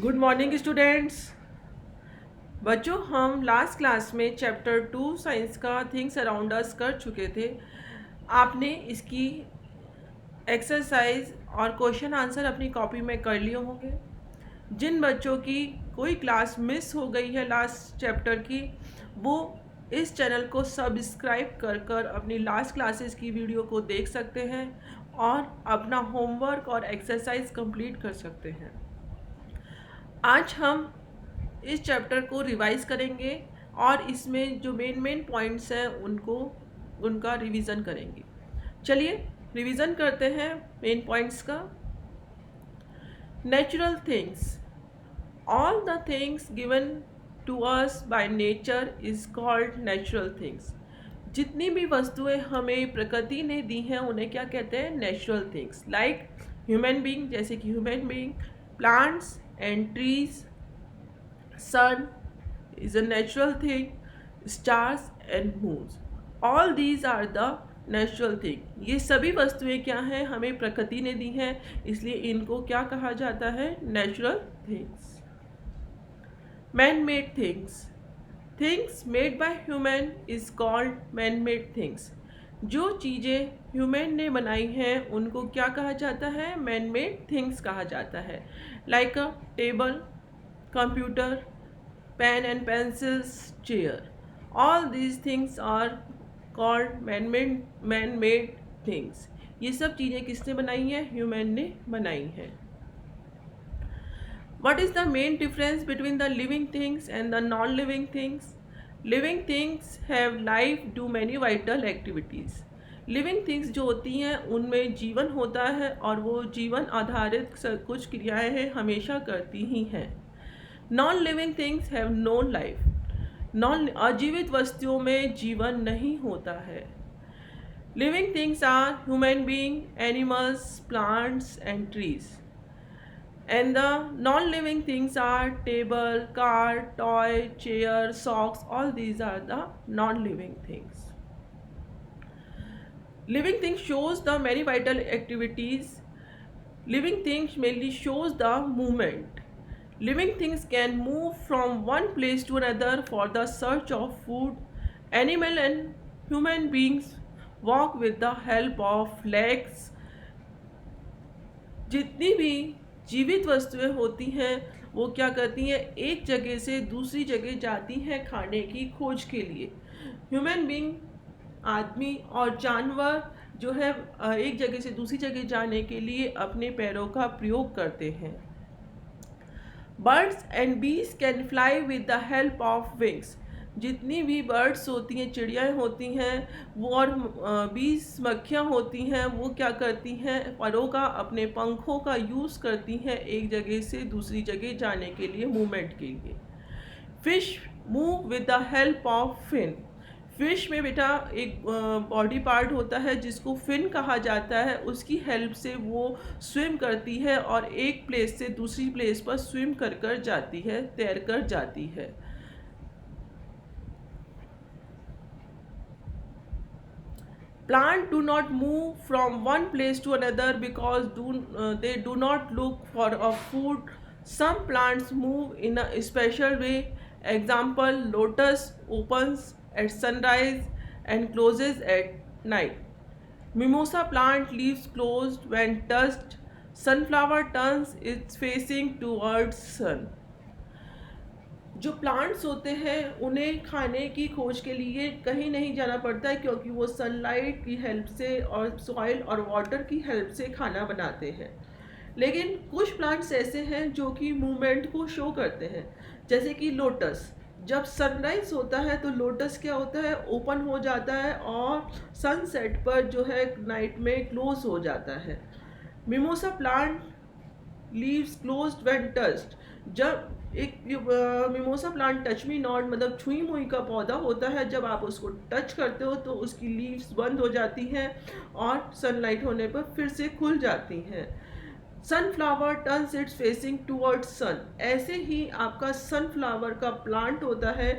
Good morning students. बच्चों, हम last class में चैप्टर 2 साइंस का थिंग्स अराउंड अस कर चुके थे। आपने इसकी एक्सरसाइज और क्वेश्चन आंसर अपनी कॉपी में कर लिए होंगे। जिन बच्चों की कोई क्लास मिस हो गई है लास्ट चैप्टर की, वो इस चैनल को सब्सक्राइब कर कर अपनी लास्ट क्लासेस की वीडियो को देख सकते हैं और अपना होमवर्क और एक्सरसाइज कंप्लीट कर सकते हैं। आज हम इस चैप्टर को रिवाइज करेंगे और इसमें जो मेन पॉइंट्स हैं उनका रिवीजन करेंगे। चलिए रिवीजन करते हैं मेन पॉइंट्स का। Natural things, all the things given to us by nature is called natural things. जितनी भी वस्तुएं हमें प्रकृति ने दी हैं उन्हें क्या कहते हैं? Natural things. Like human being, जैसे कि human being, plants and trees, sun is a natural thing, stars and moons, all these are the natural thing। ये सभी वस्तुएं क्या हैं? हमें प्रकृति ने दी हैं, इसलिए इनको क्या कहा जाता है? Natural things. Man made things, things made by human is called man made things. जो चीज़ें ह्यूमन ने बनाई हैं उनको क्या कहा जाता है? मैन मेड थिंग्स कहा जाता है। Like a table, computer, pen and pencils, chair, all these things are called man-made things। ये सब चीज़ें किसने बनाई हैं? ह्यूमन ने बनाई हैं। What is the main difference between the living things and the non-living things? Living things have life, do many vital activities। Living things जो होती हैं उनमें जीवन होता है और वो जीवन आधारित कुछ क्रियाएं हैं हमेशा करती ही हैं। Non living things have no life, अजीवित वस्तुओं में जीवन नहीं होता है। Living things are human being, animals, plants and trees, and the non living things are table, car, toy, chair, socks, all these are the non living things. Living things shows the many vital activities। Living things mainly shows the movement। Living things can move from one place to another for the search of food। Animal and human beings walk with the help of legs। जितनी भी जीवित वस्तुएं होती हैं वो क्या करती हैं? एक जगह से दूसरी जगह जाती हैं खाने की खोज के लिए। ह्यूमन बीइंग, आदमी और जानवर जो है एक जगह से दूसरी जगह जाने के लिए अपने पैरों का प्रयोग करते हैं। बर्ड्स एंड बीज can fly with the help of wings. जितनी भी बर्ड्स होती हैं, चिड़ियाँ होती हैं, वो और बीज, मक्खियाँ होती हैं, वो क्या करती हैं? परों का, अपने पंखों का यूज़ करती हैं एक जगह से दूसरी जगह जाने के लिए, मूवमेंट के लिए। Fish move with the help of fin. Fish में बेटा एक बॉडी पार्ट होता है जिसको फिन कहा जाता है, उसकी हेल्प से वो स्विम करती है और एक प्लेस से दूसरी प्लेस पर स्विम कर कर जाती है, तैर कर जाती है। Plant do not move from one place to another because they do not look for a food। Some plants move in a special way। Example, lotus opens at sunrise and closes at night। Mimosa plant leaves closed when touched। Sunflower turns its facing towards sun। जो plants होते हैं उन्हें खाने की खोज के लिए कहीं नहीं जाना पड़ता है, क्योंकि वो सनलाइट की हेल्प से और सॉइल और वाटर की हेल्प से खाना बनाते हैं। लेकिन कुछ प्लांट्स ऐसे हैं जो कि मूवमेंट को शो करते हैं, जैसे कि लोटस। जब सनराइज होता है तो लोटस क्या होता है? ओपन हो जाता है और सनसेट पर जो है नाइट में क्लोज हो जाता है। Mimosa plant leaves closed when touched. जब एक mimosa plant touch me not मतलब छुई मुई का पौधा होता है, जब आप उसको टच करते हो तो उसकी लीव्स बंद हो जाती हैं और सनलाइट होने पर फिर से खुल जाती हैं। Sunflower turns its facing towards sun. ऐसे ही आपका सनफ्लावर का प्लांट होता है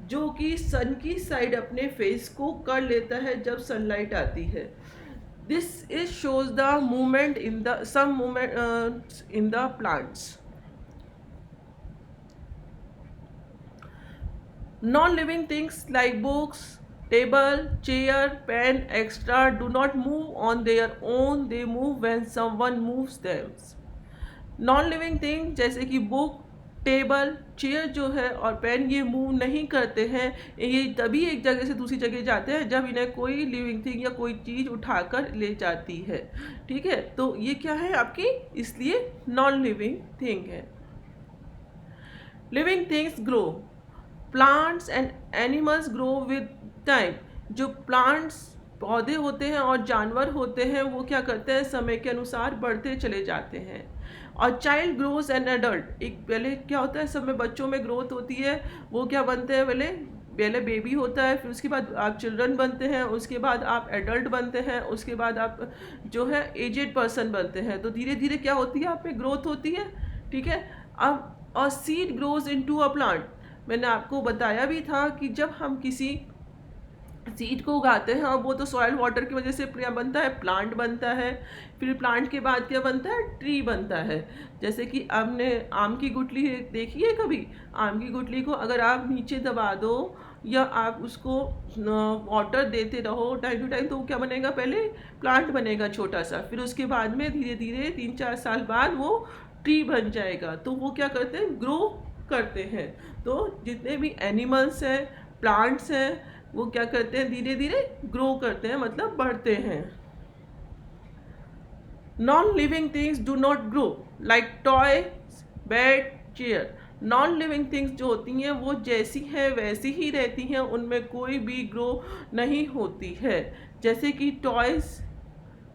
जो कि सन की साइड अपने फेस को कर लेता है जब सनलाइट आती है। This is shows the movement in the some movement in the plants. Non-living things like books, table, chair, pen, etc. do not move on their own, they move when someone moves them. Non living thing जैसे कि book, table, chair जो है और pen ये move नहीं करते हैं, ये तभी एक जगह से दूसरी जगह जाते हैं जब इन्हें कोई लिविंग थिंग या कोई चीज़ उठाकर ले जाती है। ठीक है, तो ये क्या है आपकी, इसलिए नॉन लिविंग थिंग है। Living things grow, plants and animals grow with time. जो प्लांट्स पौधे होते हैं और जानवर होते हैं वो क्या करते हैं, समय के अनुसार बढ़ते चले जाते हैं। और चाइल्ड ग्रोज एन एडल्ट, एक पहले क्या होता है, सब में बच्चों में ग्रोथ होती है, वो क्या बनते हैं, पहले पहले बेबी होता है, फिर उसके बाद आप चिल्ड्रन बनते हैं, उसके बाद आप एडल्ट बनते हैं, उसके बाद आप जो है एजेड पर्सन बनते हैं। तो धीरे धीरे क्या होती है, आप में ग्रोथ होती है। ठीक है, अब और seed grows into a plant. मैंने आपको बताया भी था कि जब हम किसी सीड को उगाते हैं और वो तो सॉयल वाटर की वजह से क्या बनता है, प्लांट बनता है। फिर प्लांट के बाद क्या बनता है, ट्री बनता है। जैसे कि आपने आम की गुठली देखी है कभी, आम की गुठली को अगर आप नीचे दबा दो या आप उसको वाटर देते रहो टाइम टू टाइम, तो वो क्या बनेगा, पहले प्लांट बनेगा छोटा सा, फिर उसके बाद में धीरे धीरे 3-4 साल बाद वो ट्री बन जाएगा। तो वो क्या करते हैं, ग्रो करते हैं। तो जितने भी एनिमल्स हैं, प्लांट्स हैं, वो क्या करते हैं, धीरे धीरे ग्रो करते हैं, मतलब बढ़ते हैं। Non living things do not grow like toy, bed, chair. Non living things जो होती हैं वो जैसी हैं वैसी ही रहती हैं, उनमें कोई भी ग्रो नहीं होती है। जैसे कि टॉयज,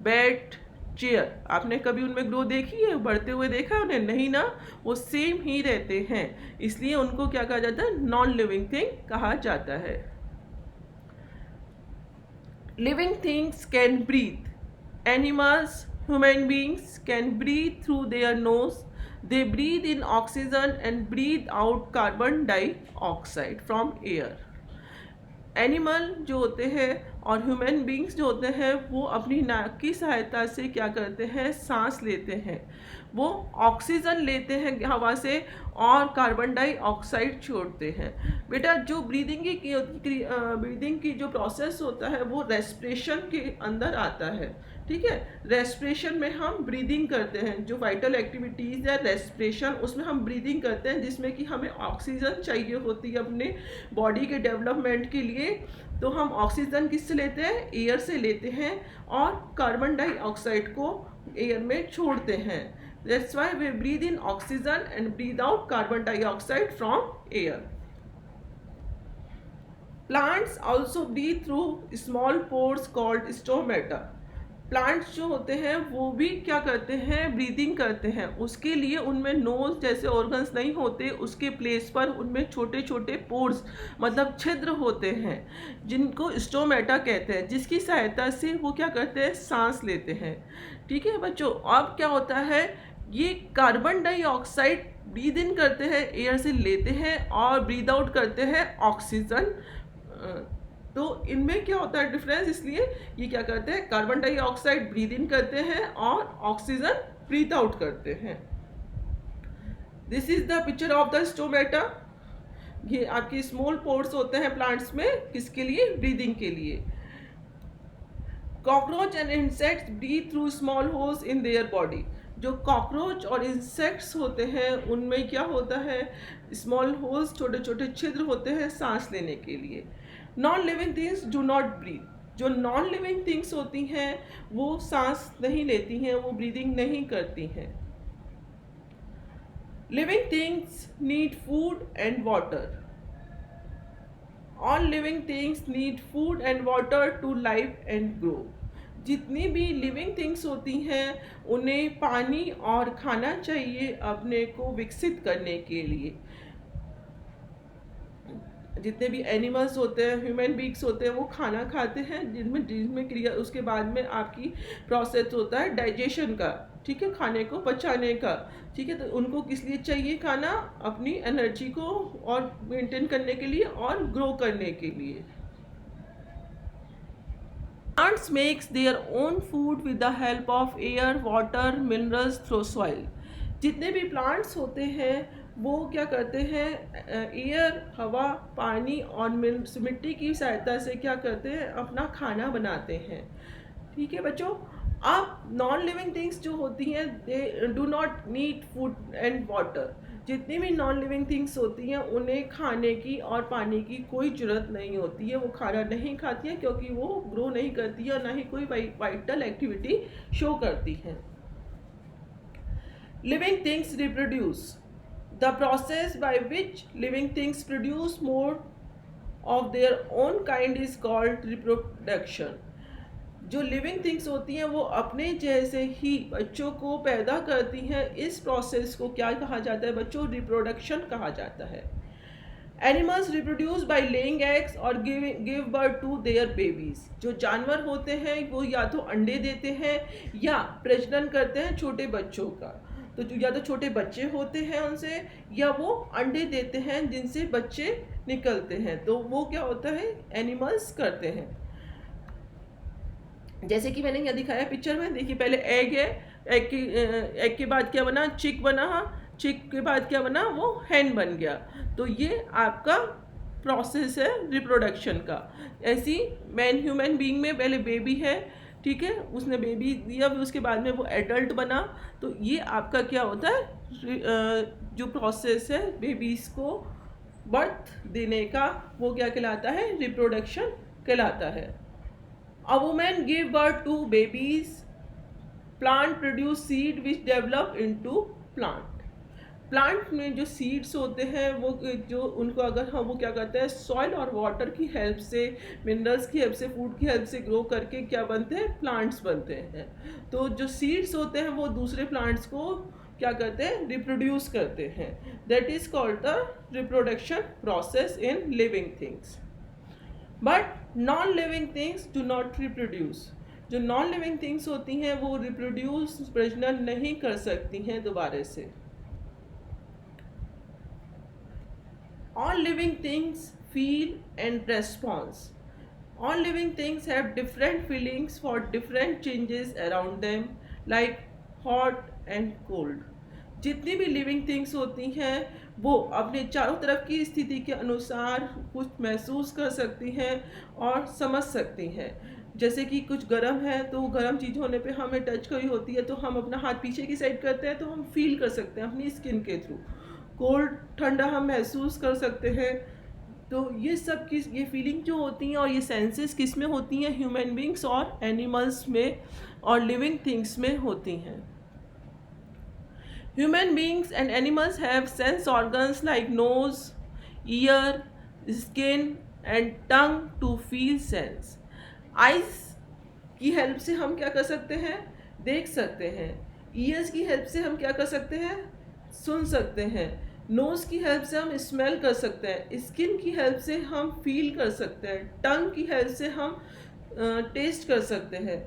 बेड, चेयर, आपने कभी उनमें ग्रो देखी है, बढ़ते हुए देखा है उन्हें, नहीं ना, वो सेम ही रहते हैं, इसलिए उनको क्या कहा जाता है, नॉन लिविंग थिंग कहा जाता है। Living things can breathe. Animals, human beings can breathe through their nose. They breathe in oxygen and breathe out carbon dioxide from air. Animal जो होते हैं और ह्यूमन बींग्स जो होते हैं वो अपनी नाक की सहायता से क्या करते हैं, सांस लेते हैं। वो ऑक्सीजन लेते हैं हवा से और कार्बन डाइऑक्साइड छोड़ते हैं। बेटा जो ब्रीदिंग की जो प्रोसेस होता है वो रेस्पिरेशन के अंदर आता है। ठीक है, रेस्पिरेशन में हम ब्रीदिंग करते हैं, जो वाइटल एक्टिविटीज़ है रेस्पिरेशन, उसमें हम ब्रीदिंग करते हैं, जिसमें कि हमें ऑक्सीजन चाहिए होती है अपने बॉडी के डेवलपमेंट के लिए। तो हम ऑक्सीजन किससे लेते हैं, एयर से लेते हैं, और कार्बन डाइऑक्साइड को एयर में छोड़ते हैं। That's why we breathe in oxygen and breathe out carbon dioxide from air. Plants also breathe through small pores called stomata. Plants जो होते हैं वो भी क्या करते हैं, ब्रीदिंग करते हैं। उसके लिए उनमें नोज जैसे ऑर्गन्स नहीं होते, उसके प्लेस पर उनमें छोटे छोटे पोर्स मतलब छिद्र होते हैं, जिनको स्टोमेटा कहते हैं, जिसकी सहायता से वो क्या करते हैं, सांस लेते हैं। ठीक है बच्चों, अब क्या होता है, ये कार्बन डाइऑक्साइड ब्रीद इन करते हैं, एयर से लेते हैं, और ब्रीद आउट करते हैं ऑक्सीजन। तो इनमें क्या होता है डिफरेंस, इसलिए ये क्या करते हैं, कार्बन डाइऑक्साइड ब्रीद इन करते हैं और ऑक्सीजन ब्रीथ आउट करते हैं। This is the picture of the stomata. ये आपकी स्मॉल पोर्स होते हैं प्लांट्स में, किसके लिए, ब्रीदिंग के लिए। Cockroach and insects breathe through small holes in their body. जो कॉकरोच और इंसेक्ट्स होते हैं उनमें क्या होता है, स्मॉल होल्स, छोटे छोटे छिद्र होते हैं सांस लेने के लिए। Non living things do not breathe. जो नॉन लिविंग थिंग्स होती हैं वो सांस नहीं लेती हैं, वो ब्रीदिंग नहीं करती हैं। Living things need food and water. All living things need food and water to live and grow. जितनी भी लिविंग थिंग्स होती हैं उन्हें पानी और खाना चाहिए अपने को विकसित करने के लिए। जितने भी एनिमल्स होते हैं, ह्यूमन बींग्स होते हैं, वो खाना खाते हैं, जिनमें क्रिया, उसके बाद में आपकी प्रोसेस होता है डाइजेशन का। ठीक है, खाने को पचाने का। ठीक है, तो उनको किस लिए चाहिए खाना, अपनी एनर्जी को और मेंटेन करने के लिए और ग्रो करने के लिए। Plants makes their own food with the help of air, water, minerals through soil. जितने भी प्लांट्स होते हैं वो क्या करते हैं, एयर, हवा, पानी और मिट्टी की सहायता से क्या करते हैं, अपना खाना बनाते हैं। ठीक है बच्चों। अब नॉन लिविंग थिंग्स जो होती हैं, they do not need food and water. जितनी भी नॉन लिविंग थिंग्स होती हैं उन्हें खाने की और पानी की कोई ज़रूरत नहीं होती है। वो खाना नहीं खाती हैं क्योंकि वो ग्रो नहीं करती है और ना ही कोई वाइटल एक्टिविटी शो करती हैं। Living things reproduce. The process by which living things produce more of their own kind is called reproduction. जो लिविंग थिंग्स होती हैं वो अपने जैसे ही बच्चों को पैदा करती हैं। इस प्रोसेस को क्या कहा जाता है बच्चों, रिप्रोडक्शन कहा जाता है। Animals reproduce by laying eggs और give birth to their babies. जो जानवर होते हैं वो या तो अंडे देते हैं या प्रजनन करते हैं छोटे बच्चों का। तो जो या तो छोटे बच्चे होते हैं उनसे, या वो अंडे देते हैं जिनसे बच्चे निकलते हैं। तो वो क्या होता है, एनिमल्स करते हैं। जैसे कि मैंने यहाँ दिखाया पिक्चर में, देखिए पहले एग है, एग के बाद क्या बना, चिक बना, चिक के बाद क्या बना, वो हैन बन गया। तो ये आपका प्रोसेस है रिप्रोडक्शन का। ऐसी मैन ह्यूमन बीइंग में पहले बेबी है, ठीक है, उसने बेबी दिया, फिर उसके बाद में वो एडल्ट बना। तो ये आपका क्या होता है, जो प्रोसेस है बेबीज़ को बर्थ देने का, वो क्या कहलाता है, रिप्रोडक्शन कहलाता है। A woman give birth to babies. Plant produce seed which develop into plant. Plant में जो सीड्स होते हैं वो जो उनको अगर हम वो क्या करते हैं, सॉइल और वाटर की हेल्प से, मिनरल्स की हेल्प से, फूड की हेल्प से ग्रो करके क्या बनते हैं, प्लांट्स बनते हैं। तो जो सीड्स होते हैं वो दूसरे प्लांट्स को क्या करते हैं, रिप्रोड्यूस करते हैं। That is called the reproduction process in living things. But non living things do not reproduce. जो नॉन लिविंग थिंग्स होती हैं वो रिप्रोड्यूस, प्रजनन नहीं कर सकती हैं दोबारा से। All living things feel and response. All living things have different feelings for different changes around them, like hot and cold. जितनी भी लिविंग थिंग्स होती हैं वो अपने चारों तरफ की स्थिति के अनुसार कुछ महसूस कर सकती हैं और समझ सकती हैं। जैसे कि कुछ गर्म है तो गर्म चीज़ होने पे हमें टच करी होती है तो हम अपना हाथ पीछे की साइड करते हैं तो हम फील कर सकते हैं अपनी स्किन के थ्रू। कोल्ड, ठंडा हम महसूस कर सकते हैं। तो ये सब किस, ये फीलिंग जो होती हैं और ये सेंसेस किस में होती हैं, ह्यूमन बींग्स और एनिमल्स में और लिविंग थिंग्स में होती हैं। Human beings and animals have sense organs like nose, ear, skin and tongue to feel sense. Eyes की हेल्प से हम क्या कर सकते हैं, देख सकते हैं। ईयर्स की हेल्प से हम क्या कर सकते हैं, सुन सकते हैं। नोज़ की हेल्प से हम स्मेल कर सकते हैं। स्किन की हेल्प से हम फील कर सकते हैं। टंग की हेल्प से हम टेस्ट कर सकते हैं।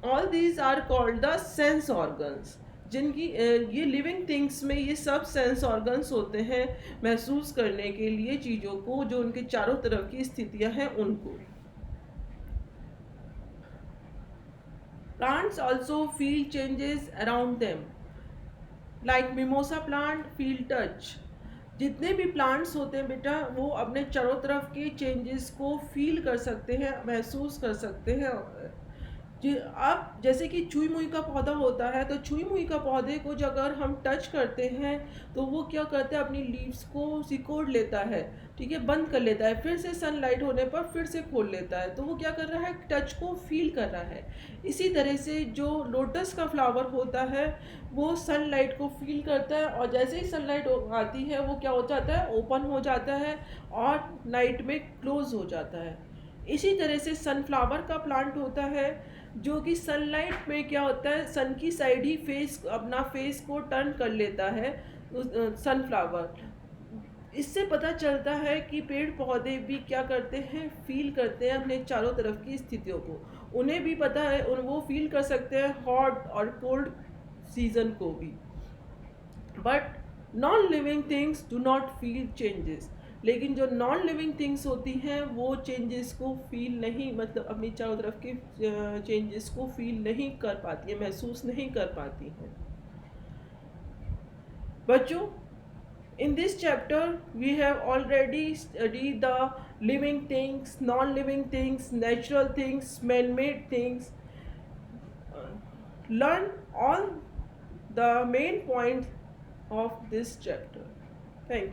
All these are called the sense organs. जिनकी ये लिविंग थिंग्स में ये सब सेंस ऑर्गन्स होते हैं महसूस करने के लिए चीज़ों को, जो उनके चारों तरफ की स्थितियां हैं उनको। Plants also feel changes around them, like mimosa plant feel touch. जितने भी प्लांट्स होते हैं बेटा वो अपने चारों तरफ के चेंजेस को फील कर सकते हैं, महसूस कर सकते हैं। अब जैसे कि छुई मुई का पौधा होता है तो छुई मुई का पौधे को जब अगर हम टच करते हैं तो वो क्या करता है, अपनी लीव्स को सिकोड़ लेता है, ठीक है, बंद कर लेता है, फिर से सनलाइट होने पर फिर से खोल लेता है। तो वो क्या कर रहा है, टच को फील कर रहा है। इसी तरह से जो लोटस का फ्लावर होता है वो सनलाइट को फील करता है और जैसे ही सनलाइट आती है वो क्या हो जाता है, ओपन हो जाता है और नाइट में क्लोज हो जाता है। इसी तरह से सनफ्लावर का प्लांट होता है जो कि सनलाइट में क्या होता है, सन की साइड ही अपना फेस को टर्न कर लेता है सनफ्लावर। इससे पता चलता है कि पेड़ पौधे भी क्या करते हैं, फील करते हैं अपने चारों तरफ की स्थितियों को। उन्हें भी पता है, वो फील कर सकते हैं हॉट और कोल्ड सीजन को भी। But non living things do not feel changes. लेकिन जो नॉन लिविंग थिंग्स होती हैं वो चेंजेस को फील नहीं, मतलब अपनी चारों तरफ के चेंजेस को फील नहीं कर पाती हैं, महसूस नहीं कर पाती हैं। बच्चों, In this chapter, we have already studied the living things, non living things, natural things, man made things. Learn all the main points of this chapter. Thank you.